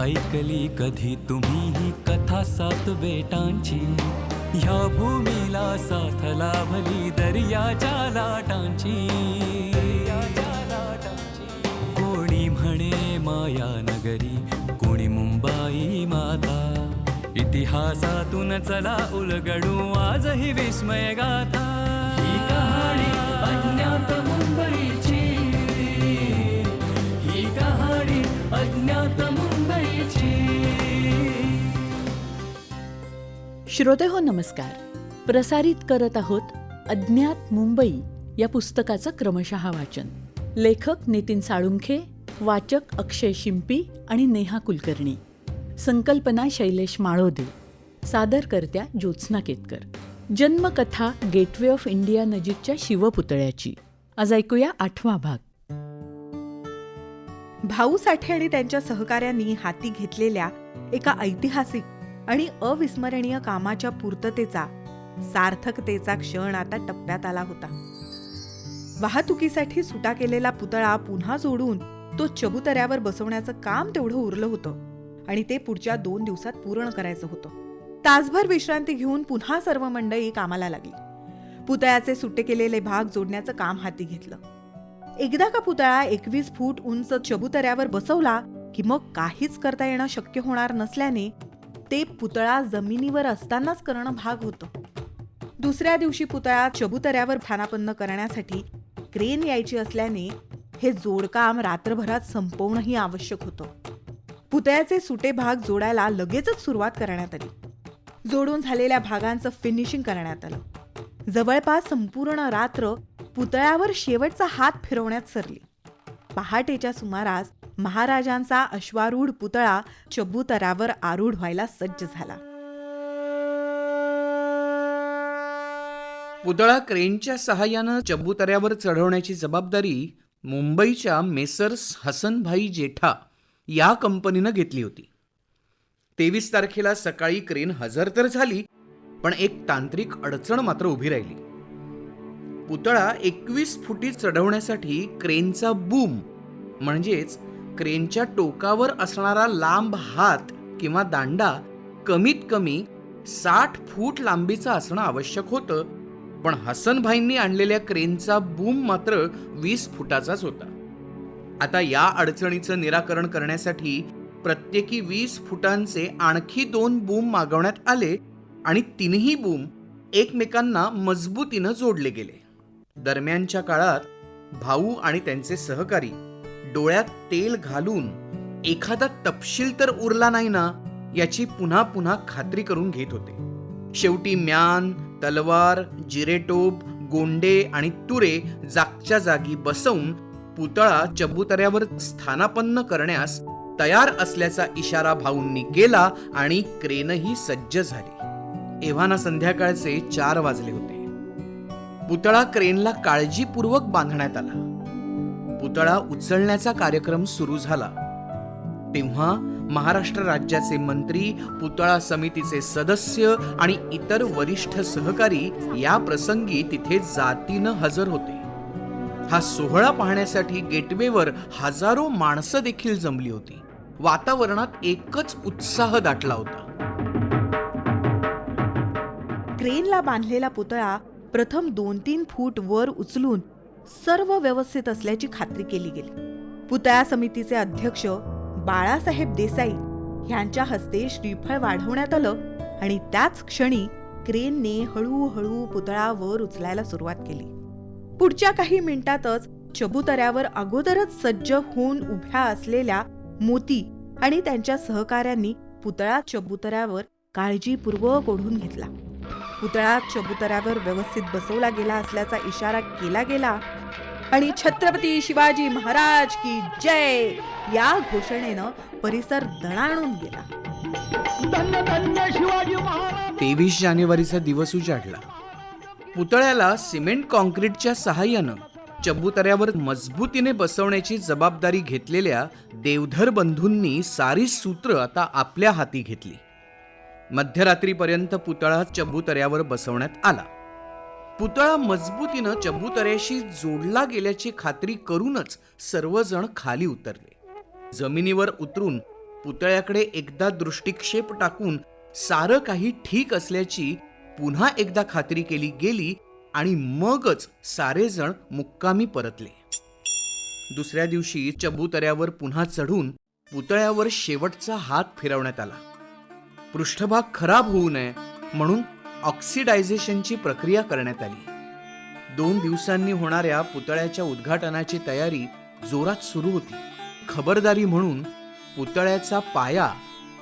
ऐकली कधी तुम्ही ही कथा सात बेटांची, ह्या भूमीला साथ लाभली दर्याच्या लाटांची. कोणी म्हणे माया नगरी, कोणी मुंबाई माता, इतिहासातून चला उलगडू आजही विस्मय गाथा. ही कहाणी अज्ञात मुंबईची, ही कहाणी अज्ञात मुंबईची. श्रोतेहो नमस्कार. प्रसारित करत आहोत अज्ञात मुंबई या पुस्तकाचं क्रमशः वाचन. लेखक नितीन साळुंखे, वाचक अक्षय शिंपी आणि नेहा कुलकर्णी. संकल्पना शैलेश माळोदे. सादरकर्त्या ज्योत्स्ना केतकर. जन्मकथा गेटवे ऑफ इंडिया नजीकच्या शिवपुतळ्याची. आज ऐकूया 8वा भाग. भाऊ साठे आणि त्यांच्या सहकाऱ्यांनी हाती घेतलेल्या एका ऐतिहासिक आणि अविस्मरणीय कामाच्या पूर्ततेचा, सार्थकतेचा क्षण आता टप्प्यात आला होता. वाहतुकीसाठी सुटा केलेला पुतळा पुन्हा जोडून तो चबुतऱ्यावर बसवण्याचं काम तेवढं उरलं होतं आणि ते पुढच्या 2 दिवसात पूर्ण करायचं होतं. तासभर विश्रांती घेऊन पुन्हा सर्व मंडळी कामाला लागली. पुतळ्याचे सुटे केलेले भाग जोडण्याचं काम हाती घेतलं. एकदा का पुतळा 21 फूट उंच चबुतऱ्यावर बसवला की मग काहीच करता येणं शक्य होणार नसल्याने ते पुतळा जमिनीवर असतानाच करणं भाग होतं. दुसऱ्या दिवशी पुतळा चबुतऱ्यावर स्थानापन्न करण्यासाठी क्रेन यायची असल्याने हे जोडकाम रात्रभरात संपवणंही आवश्यक होतं. पुतळ्याचे सुटे भाग जोडायला लगेचच सुरुवात करण्यात आली. जोडून झालेल्या भागांचं फिनिशिंग करण्यात आलं. जवळपास संपूर्ण रात्र पुतळ्यावर शेवटचा हात फिरवण्यात सरली. पहाटेच्या सुमारास महाराजांचा अश्वारूढ पुतळा चबुतऱ्यावर आरूढ व्हायला सज्ज झाला. पुतळा क्रेनच्या सहाय्यानं चबुतऱ्यावर चढवण्याची जबाबदारी मुंबईच्या मेसर्स हसनभाई जेठा या कंपनीनं घेतली होती. 23 तारखेला सकाळी क्रेन हजर तर झाली, पण एक तांत्रिक अडचण मात्र उभी राहिली. पुतळा 21 फुटी चढवण्यासाठी क्रेनचा बूम म्हणजेच क्रेनच्या टोकावर असणारा लांब हात किंवा दांडा कमीत कमी 60 फूट लांबीचा असणं आवश्यक होतं. पण हसनभाईंनी आणलेल्या क्रेनचा बूम मात्र 20 फुटाचाच होता. आता या अडचणीचं निराकरण करण्यासाठी प्रत्येकी 20 फुटांचे आणखी 2 बूम मागवण्यात आले आणि 3ही बूम एकमेकांना मजबूतीनं जोडले गेले. दरम्यानच्या काळात भाऊ आणि त्यांचे सहकारी डोळ्यात तेल घालून एखादा तपशील तर उरला नाही ना याची पुन्हा पुन्हा खात्री करून घेत होते. शेवटी म्यान, तलवार, जिरेटोप, गोंडे आणि तुरे जागच्या जागी बसवून पुतळा चबुतऱ्यावर स्थानापन्न करण्यास तयार असल्याचा इशारा भाऊंनी केला आणि क्रेनही सज्ज झाली. एव्हाना संध्याकाळचे 4 वाजले होते. पुतळा क्रेनला काळजीपूर्वक बांधण्यात आला. पुतळा उचलण्याचा कार्यक्रम सुरू झाला तेव्हा महाराष्ट्र राज्याचे मंत्री, पुतळा समितीचे सदस्य आणि इतर वरिष्ठ सहकारी या प्रसंगी तिथे जातीनं हजर होते. हा सोहळा पाहण्यासाठी गेटवेवर हजारो माणसं देखील जमली होती. वातावरणात एकच उत्साह दाटला होता. क्रेनला बांधलेला पुतळा प्रथम 2-3 फूट वर उचलून सर्व व्यवस्थित असल्याची खात्री केली गेली. पुतळा समितीचे अध्यक्ष बाळासाहेब देसाई यांच्या हस्ते श्रीफळ वाढवण्यात आलं आणि त्याच क्षणी क्रेनने हळूहळू पुतळा वर उचलायला सुरुवात केली. पुढच्या काही मिनिटातच चबुतऱ्यावर अगोदरच सज्ज होऊन उभ्या असलेल्या मोती आणि त्यांच्या सहकाऱ्यांनी पुतळा चबुतऱ्यावर काळजीपूर्वक ओढून घेतला. पुतळा चबुतऱ्यावर व्यवस्थित बसवला गेला असल्याचा इशारा केला गेला आणि छत्रपती शिवाजी महाराज की जय या घोषणेनं परिसर दणाणून गेला. 23 जानेवारीचा दिवस उजाडला. पुतळ्याला सिमेंट कॉन्क्रीटच्या सहाय्यानं चबुतऱ्यावर मजबूतीने बसवण्याची जबाबदारी घेतलेल्या देवधर बंधूंनी सारी सूत्र आता आपल्या हाती घेतली. मध्यरात्रीपर्यंत पुतळा चबुतऱ्यावर बसवण्यात आला. पुतळा मजबूतीनं चबुतऱ्याशी जोडला गेल्याची खात्री करूनच सर्वजण खाली उतरले. जमिनीवर उतरून पुतळ्याकडे एकदा दृष्टिक्षेप टाकून सारं काही ठीक असल्याची पुन्हा एकदा खात्री केली गेली आणि मगच सारेजण मुक्कामी परतले. दुसऱ्या दिवशी चबुतऱ्यावर पुन्हा चढून पुतळ्यावर शेवटचा हात फिरवण्यात आला. पृष्ठभाग खराब होऊ नये म्हणून ऑक्सिडायझेशनची प्रक्रिया करण्यात आली. 2 दिवसांनी होणाऱ्या पुतळ्याच्या उद्घाटनाची तयारी जोरात सुरू होती. खबरदारी म्हणून पुतळ्याचा पाया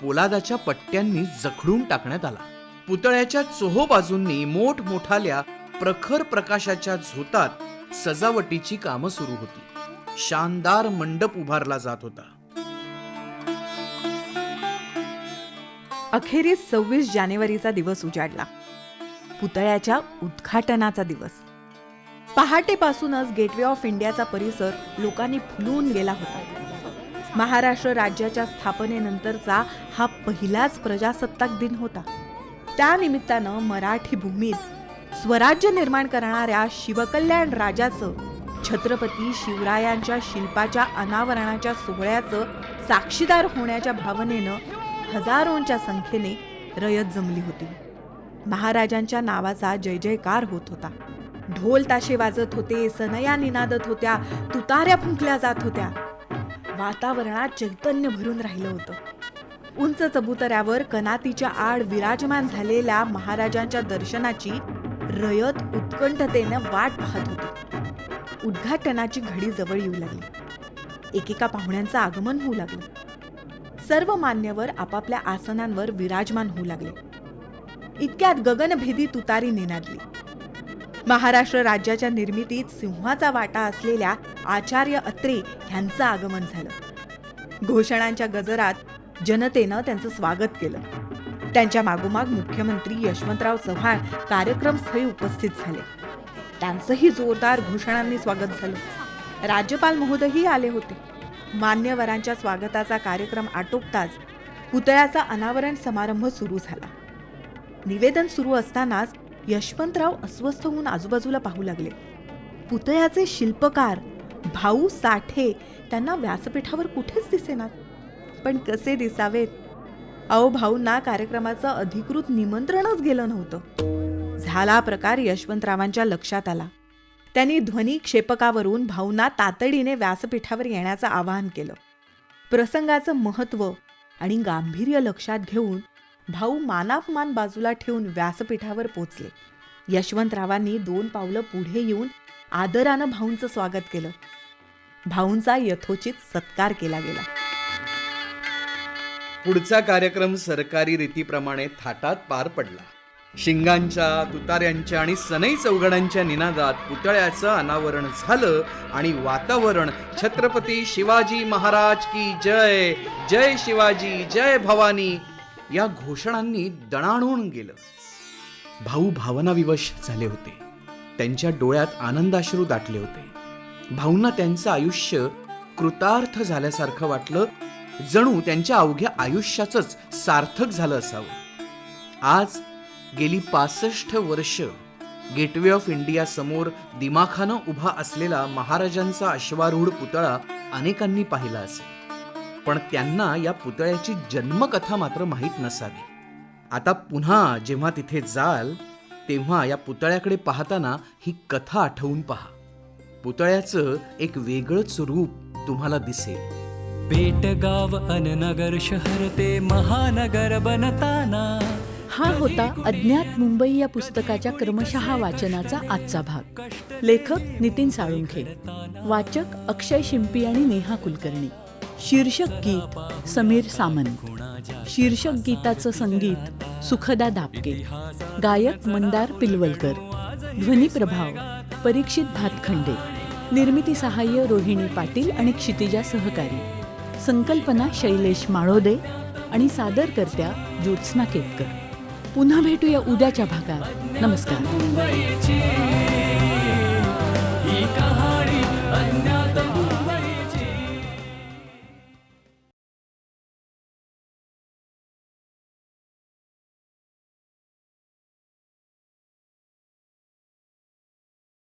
पोलादाच्या पट्ट्यांनी जखडून टाकण्यात आला. पुतळ्याच्या चोहोबाजूंनी मोठमोठाल्या प्रखर प्रकाशाच्या झोतात सजावटीची कामं सुरू होती. शानदार मंडप उभारला जात होता. अखेरीस 26 जानेवारीचा दिवस उजाडला. पुतळ्याच्या उद्घाटनाचा दिवस. पहाटेपासूनच गेटवे ऑफ इंडियाचा परिसर लोकांनी फुलून गेला होता. महाराष्ट्र राज्याच्या स्थापनेनंतरचा हा पहिलाच प्रजासत्ताक दिन होता. त्यानिमित्तानं मराठी भूमीत स्वराज्य निर्माण करणाऱ्या शिवकल्याण राजाचं, छत्रपती शिवरायांच्या शिल्पाच्या अनावरणाच्या सोहळ्याचं साक्षीदार होण्याच्या भावनेनं हजारोंच्या संख्येने रयत जमली होती. महाराजांच्या नावाचा जय जयकार होत होता. ढोल ताशे वाजत होते, सनया निनादत होत्या, तुताऱ्या फुंकल्या जात होत्या. वातावरणात चैतन्य भरून राहिलं होतं. उंच चबुतऱ्यावर कनातीच्या आड विराजमान झालेल्या महाराजांच्या दर्शनाची रयत उत्कंठतेनं वाट पाहत होती. उद्घाटनाची घडी जवळ येऊ लागली. एकेका पाहुण्यांचं आगमन होऊ लागलं. सर्व मान्यवर आपापल्या आसनांवर विराजमान होऊ लागले. इतक्यात गगनभेदी तुतारी निनादली. महाराष्ट्र राज्याच्या निर्मितीत सिंहाचा वाटा असलेल्या आचार्य अत्रे यांचं आगमन झालं. घोषणांच्या गजरात जनतेनं त्यांचं स्वागत केलं. त्यांच्या मागोमाग मुख्यमंत्री यशवंतराव चव्हाण कार्यक्रमस्थळी उपस्थित झाले. त्यांचंही जोरदार घोषणांनी स्वागत झालं. राज्यपाल महोदयही आले होते. मान्यवरांच्या स्वागताचा कार्यक्रम आटोपताच पुतळ्याचा अनावरण समारंभ सुरू झाला. निवेदन सुरू असतानाच यशवंतराव अस्वस्थ होऊन आजूबाजूला पाहू लागले. पुतळ्याचे शिल्पकार भाऊ साठे त्यांना व्यासपीठावर कुठेच दिसेनात. पण कसे दिसावेत? अहो, भाऊंना कार्यक्रमाचं अधिकृत निमंत्रणच गेलं नव्हतं. झाला प्रकार यशवंतरावांच्या लक्षात आला. त्यांनी ध्वनी क्षेपकावरून भाऊंना तातडीने व्यासपीठावर येण्याचं आवाहन केलं. प्रसंगाचं महत्त्व आणि गांभीर्य लक्षात घेऊन भाऊ मानापमान बाजूला ठेवून व्यासपीठावर पोचले. यशवंतरावांनी 2 पावलं पुढे येऊन आदरानं भाऊंचं स्वागत केलं. भाऊंचा यथोचित सत्कार केला गेला. पुढचा कार्यक्रम सरकारी रीतीप्रमाणे थाटात पार पडला. शिंगांच्या, तुतार्यांच्या आणि सनई चौघडांच्या निनादात पुतळ्याचं अनावरण झालं आणि वातावरण छत्रपती शिवाजी महाराज की जय, जय शिवाजी, जय भवानी या घोषणांनी दणाणून गेलं. भाऊ भावनाविवश झाले होते. त्यांच्या डोळ्यात आनंदाश्रू दाटले होते. भाऊंना त्यांचं आयुष्य कृतार्थ झाल्यासारखं वाटलं, जणू त्यांच्या अवघ्या आयुष्याचंच सार्थक झालं असावं. आज गेली 65 वर्ष गेटवे ऑफ इंडिया समोर दिमाखानं उभा असलेला महाराजांचा अश्वारूढ पुतळा अनेकांनी पाहिला असेल, पण त्यांना या पुतळ्याची जन्मकथा मात्र माहीत नसावी. आता पुन्हा जेव्हा तिथे जाल तेव्हा या पुतळ्याकडे पाहताना ही कथा आठवून पहा. पुतळ्याचं एक वेगळंच रूप तुम्हाला दिसेल. पेटगाव अन नगर शहर ते महानगर बनताना. हा होता अज्ञात मुंबई या पुस्तकाच्या क्रमशः वाचनाचा आजचा भाग. लेखक नितीन साळुंखे, वाचक अक्षय शिंपी आणि नेहा कुलकर्णी. शीर्षक गीत समीर सामंत. शीर्षक गीताचं संगीत सुखदा दापके. गायक मंदार पिलवलकर. ध्वनी प्रभाव परीक्षित भातखंडे. निर्मिती सहाय्य रोहिणी पाटील आणि क्षितिजा सहकारी. संकल्पना शैलेश माळोदे आणि सादरकर्त्या ज्योत्स्ना केतकर. पुन्हा भेटूया उद्याच्या भागात. नमस्कार. मुंबईची ही कहाणी अज्ञात